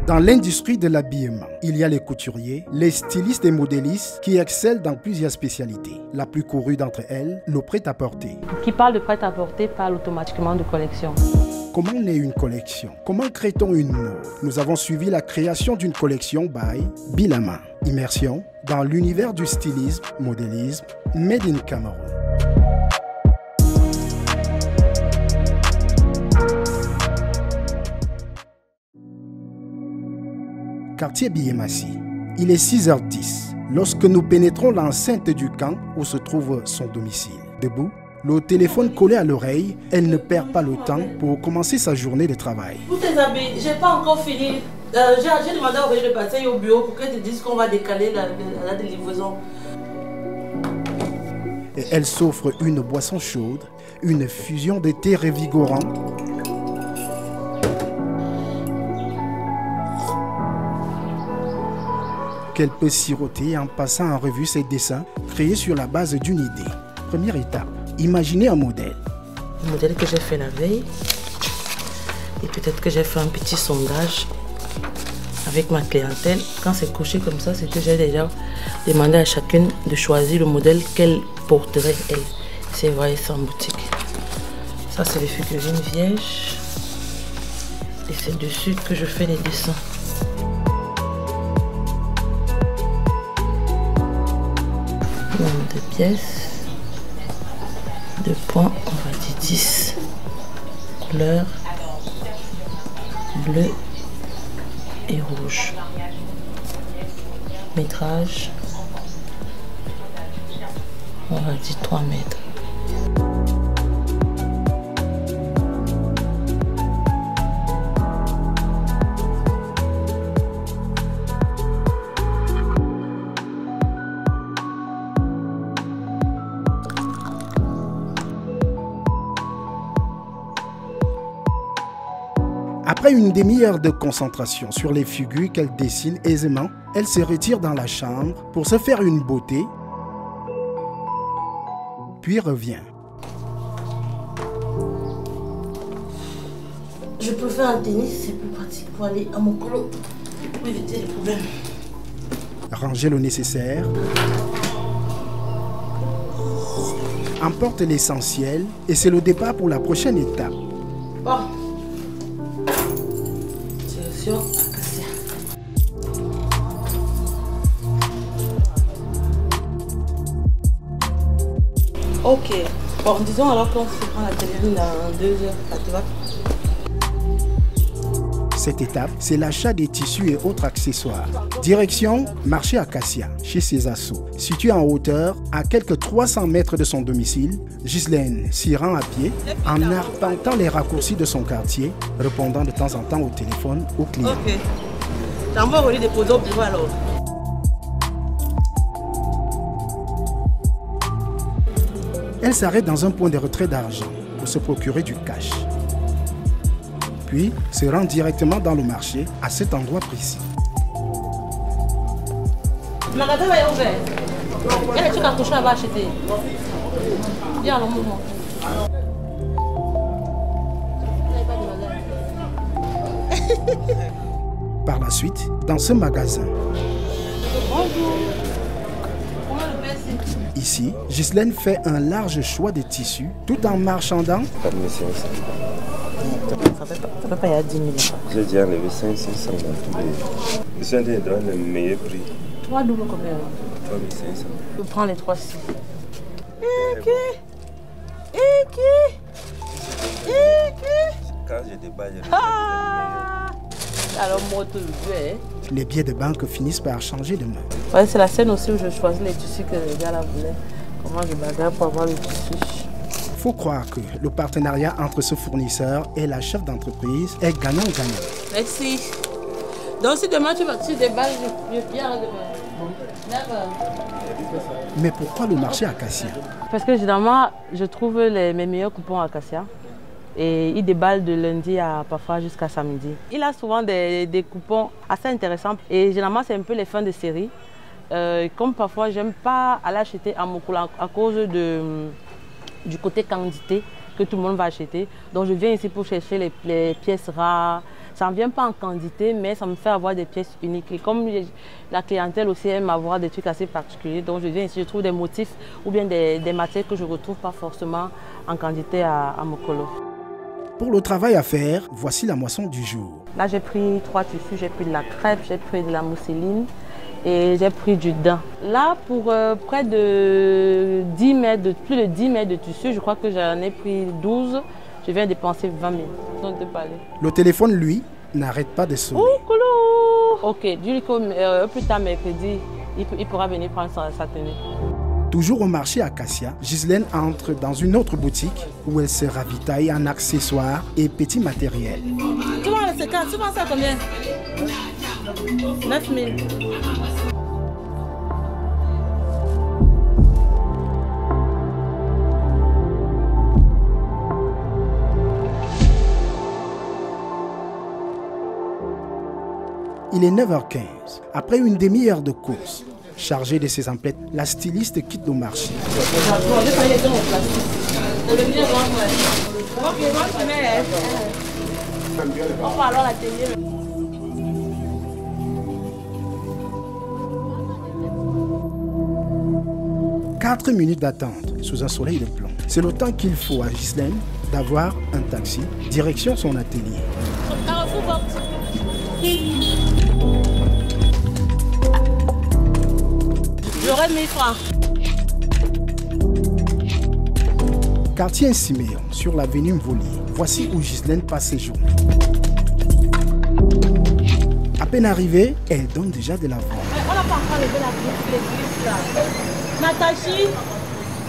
Dans l'industrie de l'habillement, il y a les couturiers, les stylistes et modélistes qui excellent dans plusieurs spécialités. La plus courue d'entre elles, le prêt-à-porter. Qui parle de prêt-à-porter parle automatiquement de collection. Comment naît une collection? Comment crée-t-on une mode? Nous avons suivi la création d'une collection by Bilama. Immersion dans l'univers du stylisme, modélisme, made in Cameroun. Quartier Biémassi. Il est 6h10 lorsque nous pénétrons l'enceinte du camp où se trouve son domicile. Debout, le téléphone collé à l'oreille, elle ne perd pas le temps pour commencer sa journée de travail. Pour tes habits, j'ai pas encore fini. J'ai demandé à Aurélie de passer au bureau pour qu'elle te dise qu'on va décaler la livraison. Et elle s'offre une boisson chaude, une fusion de thé revigorant. Qu'elle peut siroter en passant en revue ses dessins créés sur la base d'une idée. Première étape, imaginer un modèle. Le modèle que j'ai fait la veille. Et peut-être que j'ai fait un petit sondage avec ma clientèle. Quand c'est couché comme ça, c'est que j'ai déjà demandé à chacune de choisir le modèle qu'elle porterait, elle. C'est vrai, c'est en boutique. Ça, c'est les figurines vierges. Et c'est dessus que je fais les dessins. Nombre de pièces, de points, on va dire 10. Couleur bleu et rouge. Métrage, on va dire 3 mètres. Après une demi-heure de concentration sur les figures qu'elle dessine aisément, elle se retire dans la chambre pour se faire une beauté, puis revient. Je peux faire un tennis, c'est plus pratique pour aller à mon colo, pour éviter les problèmes. Ranger le nécessaire. Emporte l'essentiel et c'est le départ pour la prochaine étape. Bon. Direction Acacia. Ok. Bon, disons alors qu'on se prend la télévision dans 2 heures, ça te va? Cette étape, c'est l'achat des tissus et autres accessoires. Direction marché Acacia, chez Césasso. Situé en hauteur, à quelques 300 mètres de son domicile, Ghislaine s'y rend à pied en arpentant les raccourcis de son quartier, répondant de temps en temps au téléphone aux clients. Ok. T'as envoie Aurélie déposer au bureau alors. Elle s'arrête dans un point de retrait d'argent pour se procurer du cash. Puis se rend directement dans le marché à cet endroit précis. Le magasin va être ouvert. Il y a des trucs à cochon là-bas à acheter. Viens alors, mouvement. Par la suite, dans ce magasin. Bonjour. Comment le baisse? Ici, Ghislaine fait un large choix de tissus tout en marchandant. Ça peut pas y avoir 10 000. J'ai déjà enlevé 500 dans tous les... Je suis en train de donner le meilleur prix. 3 doubles combien? 3500. Je prends les 3-6. Quand je déballe, je Alors moi tout le veux. Les billets de banque finissent par changer de main. Ouais, c'est la scène aussi où je choisis les tissus que le gars là voulait. Comment je bagarre pour avoir les tissus. Faut croire que le partenariat entre ce fournisseur et la chef d'entreprise est gagnant-gagnant. Merci. Donc si demain tu déballes, je viens demain. D'accord. Mais pourquoi le marché Acacia? Parce que généralement, je trouve mes meilleurs coupons à Acacia. Et il déballe de lundi à parfois jusqu'à samedi. Il a souvent des coupons assez intéressants. Et généralement, c'est un peu les fins de série. Comme parfois, j'aime pas aller acheter à Mokula à cause du côté quantité que tout le monde va acheter. Donc je viens ici pour chercher les pièces rares, Ça ne vient pas en quantité, mais ça me fait avoir des pièces uniques. Et comme la clientèle aussi aime avoir des trucs assez particuliers, donc je viens ici, je trouve des motifs ou bien des matières que je ne retrouve pas forcément en quantité à Mokolo. Pour le travail à faire, voici la moisson du jour. Là, j'ai pris 3 tissus, j'ai pris de la crêpe, j'ai pris de la mousseline et j'ai pris du daim. Là, pour près de 10 mètres, plus de 10 mètres de tissu, je crois que j'en ai pris 12. Je viens dépenser 20 000. Donc, de parler. Le téléphone, lui, n'arrête pas de sonner. Ok, du coup, plus tard mercredi, il pourra venir prendre sa tenue. Toujours au marché Acacia, Ghislaine entre dans une autre boutique où elle se ravitaille en accessoires et petits matériels. Tu vends le séquence, tu vends ça combien? 9 000. Il est 9h15. Après une demi-heure de course, chargée de ses emplettes, la styliste quitte le marché. On va alors la télé. Quatre minutes d'attente sous un soleil de plomb. C'est le temps qu'il faut à Ghislaine d'avoir un taxi, direction son atelier. J'aurais 1000 francs. Quartier Siméon, sur l'avenue Mvoli. Voici où Ghislaine passe ses journées. À peine arrivée, elle donne déjà de la voix. On n'a pas encore levé la grille là. Natachi,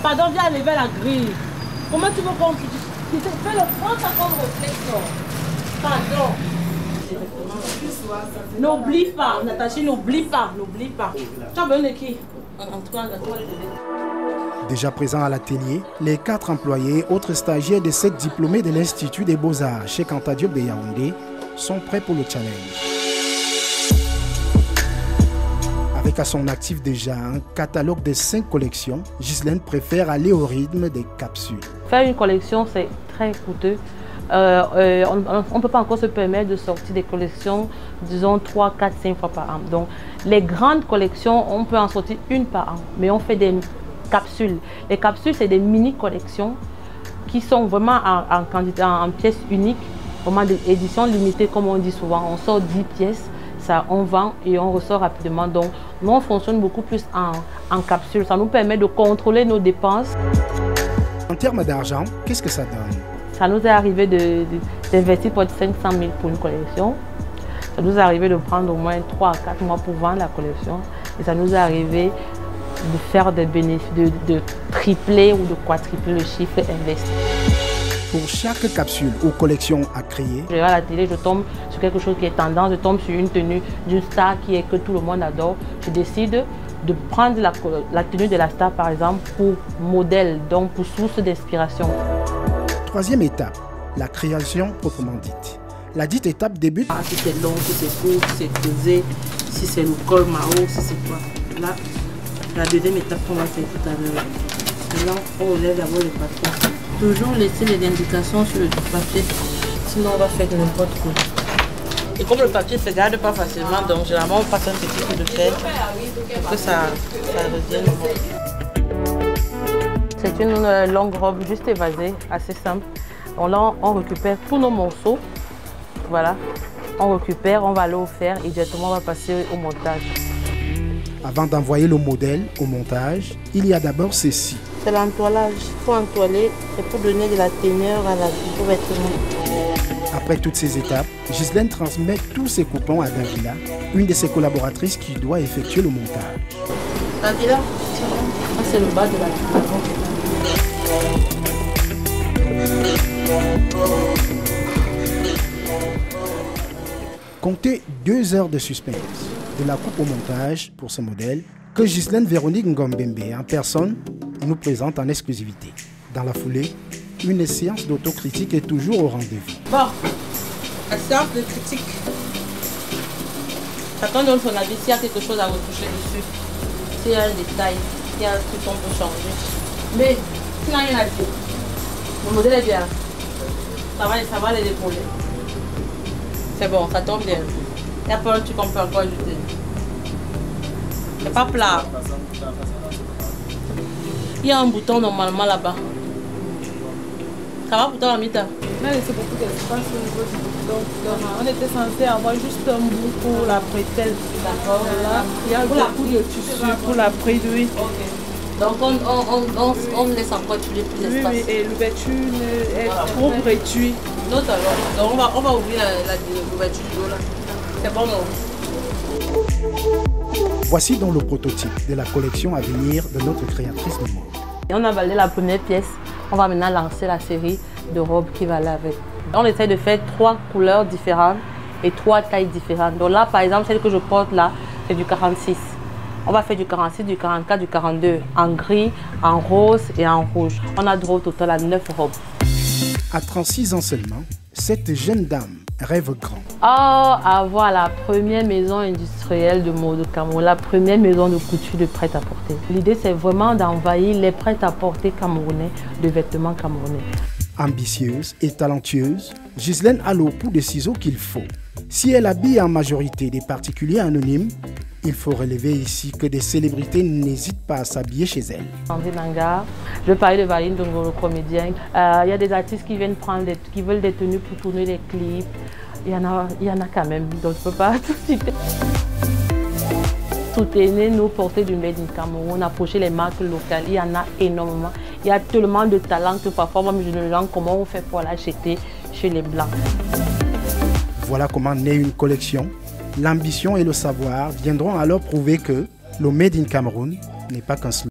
pardon, viens lever la grille. Comment tu veux qu'on tu fais le prendre ça comme réflexion? Pardon. N'oublie pas, Natachi, n'oublie pas. Tu as besoin de qui? En tout cas, Déjà présents à l'atelier, les 4 employés, autres stagiaires de 7 diplômés de l'Institut des Beaux-Arts chez Anta Diop de Yaoundé, sont prêts pour le challenge. Avec à son actif déjà un catalogue de 5 collections, Ghislaine préfère aller au rythme des capsules. Faire une collection, c'est très coûteux. On ne peut pas encore se permettre de sortir des collections, disons 3, 4, 5 fois par an. Donc, les grandes collections, on peut en sortir une par an, mais on fait des capsules. Les capsules, c'est des mini-collections qui sont vraiment en pièces uniques, vraiment d'édition limitée, comme on dit souvent. On sort 10 pièces, ça, on vend et on ressort rapidement. Donc, nous, on fonctionne beaucoup plus en capsules. Ça nous permet de contrôler nos dépenses. En termes d'argent, qu'est-ce que ça donne? Ça nous est arrivé d'investir pour 500 000 pour une collection. Ça nous est arrivé de prendre au moins 3 à 4 mois pour vendre la collection. Et ça nous est arrivé de faire des bénéfices, de tripler ou de quadrupler le chiffre investi. Pour chaque capsule ou collection à créer, Je regarde la télé, je tombe sur quelque chose qui est tendance, je tombe sur une tenue d'une star que tout le monde adore. Je décide de prendre la tenue de la star, par exemple, pour modèle, donc pour source d'inspiration. Troisième étape, la création proprement dite. La dite étape débute si c'est long, si c'est court, si c'est creusé, si c'est le col Mao, si c'est quoi. Là, la deuxième étape qu'on va faire tout à l'heure. Là, on relève d'abord le papier. Toujours laisser les indications sur le papier, sinon on va faire n'importe quoi. Et comme le papier ne se garde pas facilement, donc généralement on passe un petit peu de fer pour que ça revienne. C'est une longue robe juste évasée, assez simple. Là, on récupère tous nos morceaux. Voilà. On récupère, on va aller au fer et directement on va passer au montage. Avant d'envoyer le modèle au montage, il y a d'abord ceci. C'est l'entoilage. Il faut entoiler, c'est pour donner de la teneur à la vêtement. Après toutes ces étapes, Ghislaine transmet tous ses coupons à Davila, une de ses collaboratrices qui doit effectuer le montage. Davila, c'est le bas de la tenue. Comptez 2 heures de suspense, de la coupe au montage pour ce modèle, que Ghislaine Véronique Ngombembe en personne nous présente en exclusivité. Dans la foulée, une séance d'autocritique est toujours au rendez-vous. Bon, la séance de critique. Chacun donne son avis s'il y a quelque chose à retoucher dessus, s'il y a un détail, s'il y a un truc qu'on peut changer. Mais s'il n'y a rien à dire, le modèle est bien. Ça va les épauler. C'est bon, ça tombe bien. Il n'y a pas un truc qu'on peut encore ajouter. C'est pas plat. Il y a un bouton normalement là-bas. Ça va pour toi, Amita? On a laissé beaucoup d'espace au niveau du bouton. On était censé avoir juste un bout pour la bretelle. D'accord. Il y a beaucoup de tissu pour la bretelle, oui. Okay. Donc on laisse encore plus d'espace. Oui, et l'ouverture est trop réduite. L'autre alors. Donc on va ouvrir l'ouverture du dos là. C'est bon, non? Voici donc le prototype de la collection à venir de notre créatrice de mode. On a validé la première pièce. On va maintenant lancer la série de robes qui va aller avec. On essaie de faire 3 couleurs différentes et 3 tailles différentes. Donc là, par exemple, celle que je porte là, c'est du 46. On va faire du 46, du 44, du 42, en gris, en rose et en rouge. On a droit au total à 9 robes. À 36 ans seulement, cette jeune dame rêve grand. Oh, avoir la première maison industrielle de mode au Cameroun, la première maison de couture de prêt-à-porter. L'idée, c'est vraiment d'envahir les prêt-à-porter camerounais de vêtements camerounais. Ambitieuse et talentueuse, Ghislaine a le coup de ciseaux qu'il faut. Si elle habille en majorité des particuliers anonymes, il faut relever ici que des célébrités n'hésitent pas à s'habiller chez elle. André Nangar, je parlais de Valine Dongoro, comédien. Il y a des artistes qui viennent prendre, qui veulent des tenues pour tourner les clips. Il y en a quand même, donc je ne peux pas tout citer. Soutenez-nous, porter du Made in Cameroun, approcher les marques locales, il y en a énormément. Il y a tellement de talent que parfois moi je me demande comment on fait pour l'acheter chez les Blancs. Voilà comment naît une collection. L'ambition et le savoir viendront alors prouver que le Made in Cameroun n'est pas qu'un slogan.